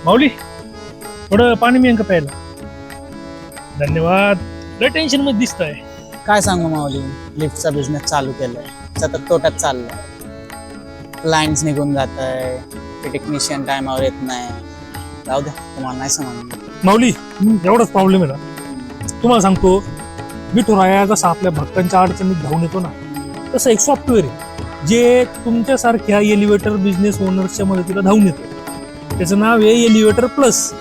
माऊली थोडं पाणी मिळेल का प्यायला? धन्यवाद. लय टेन्शन मध्ये दिसतंय. काय सांगू माऊली, लिफ्टचा बिझनेस चालू केलाय, सतत तोट्यात चाललाय. क्लायंट्स निघून जात आहे, ते टेक्निशियन टायमावर येत नाही. जाऊ द्या, तुम्हाला नाही समजणार. माऊली एवढाच प्रॉब्लेम आहे ना. तुम्हाला सांगतो, विठुराया जसा आपल्या भक्तांच्या अडचणीत धावून येतो ना, तसं एक सॉफ्टवेअर आहे जे तुमच्यासारख्या एलिव्हेटर बिझनेस ओनर्सच्या मदतीला धावून येतं. त्याचं नाव आहे एलिव्हेटर प्लस.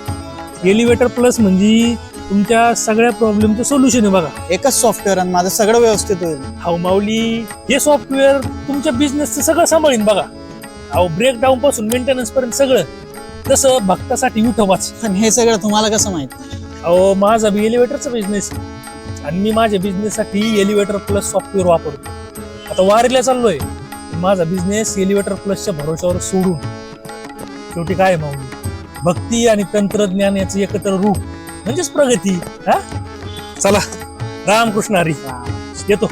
एलिव्हेटर प्लस म्हणजे तुमच्या सगळ्या प्रॉब्लेमचं सोल्युशन आहे. बघा, एकच सॉफ्टवेअर आणि माझं सगळं व्यवस्थित होईल. अहो माऊली, हे सॉफ्टवेअर तुमच्या बिझनेसचं सगळं सांभाळीन. बघा, अहो ब्रेकडाऊन पासून मेंटेनन्स पर्यंत सगळं, जसं भक्तासाठी विठोबाच. पण हे सगळं तुम्हाला कसं माहिती? अहो माझा बी एलिव्हेटरचा बिझनेस आणि मी माझ्या बिझनेससाठी एलिव्हेटर प्लस सॉफ्टवेअर वापरतो. आता वारीला चाललोय, माझा बिझनेस एलिव्हेटर प्लसच्या भरोश्यावर सोडून. शेवटी काय आहे माऊली, भक्ती आणि तंत्रज्ञान याचं एकत्र रूप म्हणजेच प्रगती. हा, चला, रामकृष्ण हरी. येतो.